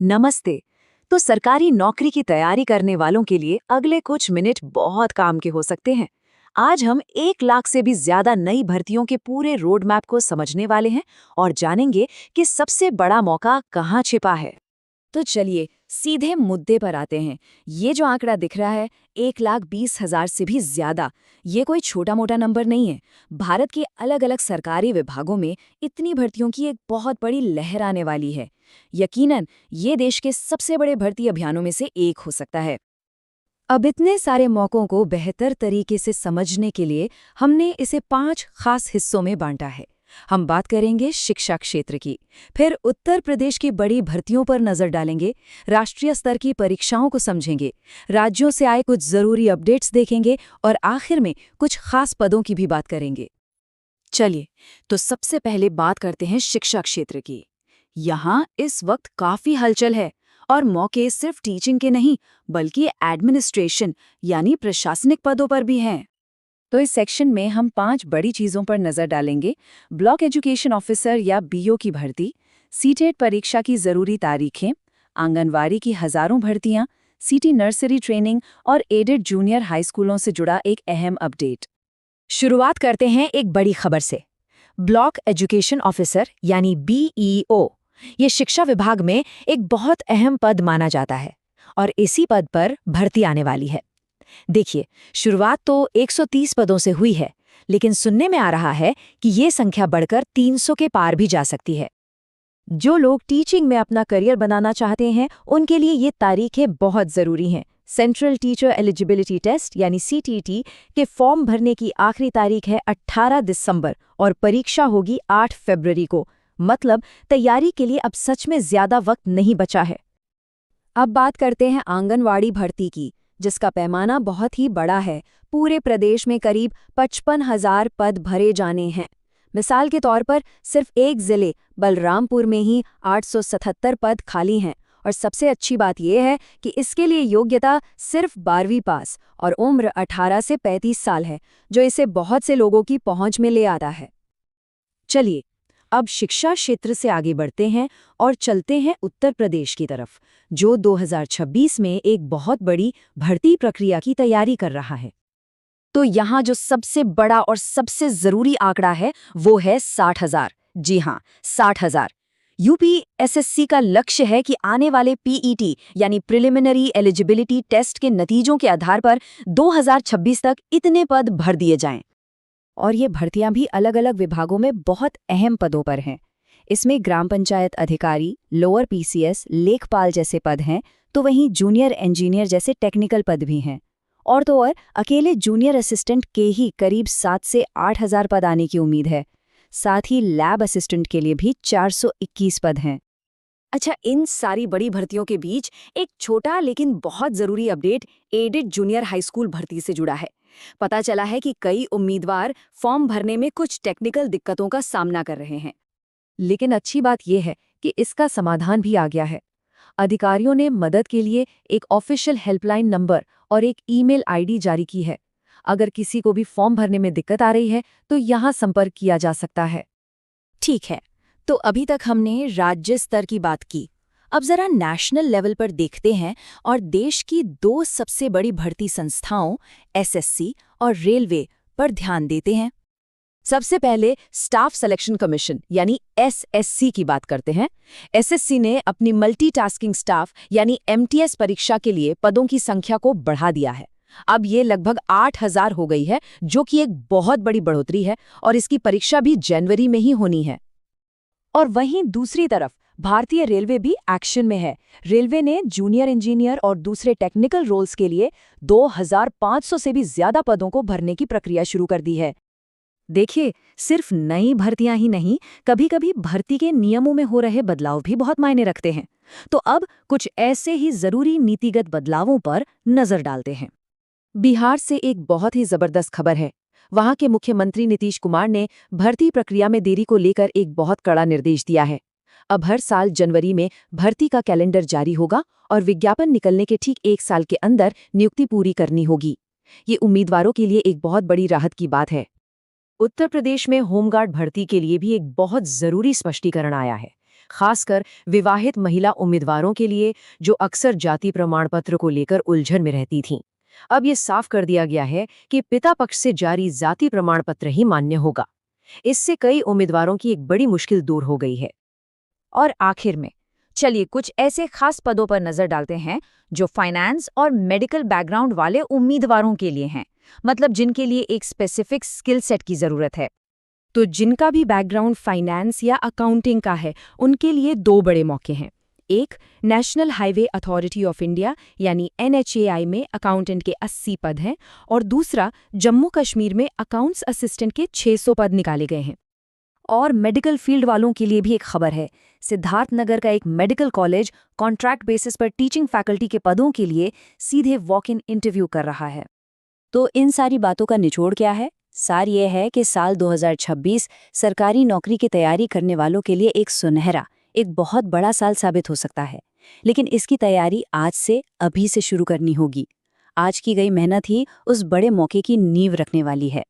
नमस्ते। तो सरकारी नौकरी की तैयारी करने वालों के लिए अगले कुछ मिनट बहुत काम के हो सकते हैं। आज हम 1 लाख से भी ज्यादा नई भर्तियों के पूरे रोड मैप को समझने वाले हैं और जानेंगे कि सबसे बड़ा मौका कहाँ छिपा है। तो चलिए सीधे मुद्दे पर आते हैं। ये जो आंकड़ा दिख रहा है 1,20,000 से भी ज्यादा, ये कोई छोटा मोटा नंबर नहीं है। भारत के अलग अलग सरकारी विभागों में इतनी भर्तियों की एक बहुत बड़ी लहर आने वाली है। यकीनन ये देश के सबसे बड़े भर्ती अभियानों में से एक हो सकता है। अब इतने सारे मौकों को बेहतर तरीके से समझने के लिए हमने इसे 5 खास हिस्सों में बांटा है। हम बात करेंगे शिक्षा क्षेत्र की, फिर उत्तर प्रदेश की बड़ी भर्तियों पर नजर डालेंगे, राष्ट्रीय स्तर की परीक्षाओं को समझेंगे, राज्यों से आए कुछ जरूरी अपडेट्स देखेंगे और आखिर में कुछ खास पदों की भी बात करेंगे। चलिए, तो सबसे पहले बात करते हैं शिक्षा क्षेत्र की। यहाँ इस वक्त काफी हलचल है और मौके सिर्फ टीचिंग के नहीं बल्कि एडमिनिस्ट्रेशन यानी प्रशासनिक पदों पर भी हैं। तो इस सेक्शन में हम 5 बड़ी चीजों पर नजर डालेंगे। ब्लॉक एजुकेशन ऑफिसर या बीओ की भर्ती, सीटेट परीक्षा की जरूरी तारीखें, आंगनवाड़ी की हजारों भर्तियां, सिटी नर्सरी ट्रेनिंग और एडेड जूनियर हाई स्कूलों से जुड़ा एक अहम अपडेट। शुरुआत करते हैं एक बड़ी खबर से। ब्लॉक एजुकेशन ऑफिसर यानी बीईओ, ये शिक्षा विभाग में एक बहुत अहम पद माना जाता है और इसी पद पर भर्ती आने वाली है। देखिए, शुरुआत तो 130 पदों से हुई है, लेकिन सुनने में आ रहा है कि ये संख्या बढ़कर 300 के पार भी जा सकती है। जो लोग टीचिंग में अपना करियर बनाना चाहते हैं, उनके लिए ये तारीखें बहुत ज़रूरी हैं। सेंट्रल टीचर एलिजिबिलिटी टेस्ट यानी सीटीटी के फॉर्म भरने की आखिरी तारीख है 18 दिसंबर और परीक्षा होगी 8 फरवरी को। मतलब तैयारी के लिए अब सच में ज़्यादा वक्त नहीं बचा है। अब बात करते हैं आंगनवाड़ी भर्ती की, जिसका पैमाना बहुत ही बड़ा है। पूरे प्रदेश में करीब 55,000 पद भरे जाने हैं। मिसाल के तौर पर सिर्फ एक जिले बलरामपुर में ही 877 पद खाली हैं और सबसे अच्छी बात यह है कि इसके लिए योग्यता सिर्फ 12वीं पास और उम्र 18 से 35 साल है, जो इसे बहुत से लोगों की पहुंच में ले आता है। चलिए, अब शिक्षा क्षेत्र से आगे बढ़ते हैं और चलते हैं उत्तर प्रदेश की तरफ, जो 2026 में एक बहुत बड़ी भर्ती प्रक्रिया की तैयारी कर रहा है। तो यहाँ जो सबसे बड़ा और सबसे जरूरी आंकड़ा है वो है 60,000। जी हाँ, 60,000। यूपीएसएससी का लक्ष्य है कि आने वाले पीईटी यानी प्रिलिमिनरी एलिजिबिलिटी टेस्ट के नतीजों के आधार पर 2026 तक इतने पद भर दिए जाएं। और ये भर्तियां भी अलग अलग विभागों में बहुत अहम पदों पर हैं। इसमें ग्राम पंचायत अधिकारी, लोअर पीसीएस, लेखपाल जैसे पद हैं, तो वहीं जूनियर इंजीनियर जैसे टेक्निकल पद भी हैं। और तो और अकेले जूनियर असिस्टेंट के ही करीब 7 से 8,000 पद आने की उम्मीद है। साथ ही लैब असिस्टेंट के लिए भी 421 पद हैं। अच्छा, इन सारी बड़ी भर्तियों के बीच एक छोटा लेकिन बहुत जरूरी update aided junior high school भर्ती से जुड़ा है। पता चला है कि कई उम्मीदवार फॉर्म भरने में कुछ टेक्निकल दिक्कतों का सामना कर रहे हैं, लेकिन अच्छी बात यह है कि इसका समाधान भी आ गया है। अधिकारियों ने मदद के लिए एक ऑफिशियल हेल्पलाइन नंबर और एक ईमेल आईडी जारी की है। अगर किसी को भी फॉर्म भरने में दिक्कत आ रही है तो यहाँ संपर्क किया जा सकता है। ठीक है, तो अभी तक हमने राज्य स्तर की बात की। अब जरा नेशनल लेवल पर देखते हैं और देश की 2 सबसे बड़ी भर्ती संस्थाओं एसएससी और रेलवे पर ध्यान देते हैं। सबसे पहले स्टाफ सिलेक्शन कमीशन यानी एसएससी की बात करते हैं। एसएससी ने अपनी मल्टीटास्किंग स्टाफ यानी एमटीएस परीक्षा के लिए पदों की संख्या को बढ़ा दिया है। अब ये लगभग 8,000 हो गई है, जो कि एक बहुत बड़ी बढ़ोतरी है और इसकी परीक्षा भी जनवरी में ही होनी है। और वहीं दूसरी तरफ भारतीय रेलवे भी एक्शन में है। रेलवे ने जूनियर इंजीनियर और दूसरे टेक्निकल रोल्स के लिए 2,500 से भी ज्यादा पदों को भरने की प्रक्रिया शुरू कर दी है। देखिए, सिर्फ नई भर्तियां ही नहीं, कभी-कभी भर्ती के नियमों में हो रहे बदलाव भी बहुत मायने रखते हैं। तो अब कुछ ऐसे ही जरूरी नीतिगत बदलावों पर नजर डालते हैं। बिहार से एक बहुत ही जबरदस्त खबर है। वहां के मुख्यमंत्री नीतीश कुमार ने भर्ती प्रक्रिया में देरी को लेकर एक बहुत कड़ा निर्देश दिया है। अब हर साल जनवरी में भर्ती का कैलेंडर जारी होगा और विज्ञापन निकलने के ठीक 1 साल के अंदर नियुक्ति पूरी करनी होगी। ये उम्मीदवारों के लिए एक बहुत बड़ी राहत की बात है। उत्तर प्रदेश में होमगार्ड भर्ती के लिए भी एक बहुत जरूरी स्पष्टीकरण आया है। खासकर विवाहित महिला उम्मीदवारों के लिए जो अक्सर जाति प्रमाण पत्र को लेकर उलझन में रहती थीं। अब ये साफ कर दिया गया है कि पिता पक्ष से जारी जाति प्रमाण पत्र ही मान्य होगा। इससे कई उम्मीदवारों की एक बड़ी मुश्किल दूर हो गई है। और आखिर में चलिए कुछ ऐसे खास पदों पर नजर डालते हैं जो फाइनेंस और मेडिकल बैकग्राउंड वाले उम्मीदवारों के लिए हैं, मतलब जिनके लिए एक स्पेसिफिक स्किल सेट की जरूरत है। तो जिनका भी बैकग्राउंड फाइनेंस या अकाउंटिंग का है, उनके लिए दो बड़े मौके हैं। एक, national highway authority of India यानी NHAI में अकाउंटेंट के 80 पद हैं, और दूसरा, जम्मू कश्मीर में अकाउंट्स असिस्टेंट के 600 पद निकाले गए हैं। और मेडिकल फील्ड वालों के लिए भी एक खबर है। सिद्धार्थनगर का एक मेडिकल कॉलेज कॉन्ट्रैक्ट बेसिस पर टीचिंग फैकल्टी के पदों के लिए सीधे वॉक इन इंटरव्यू कर रहा है। तो इन सारी बातों का निचोड़ क्या है? सार ये है कि साल 2026 सरकारी नौकरी की तैयारी करने वालों के लिए एक सुनहरा, एक बहुत बड़ा साल साबित हो सकता है। लेकिन इसकी तैयारी आज से, अभी से शुरू करनी होगी। आज की गई मेहनत ही उस बड़े मौके की नींव रखने वाली है।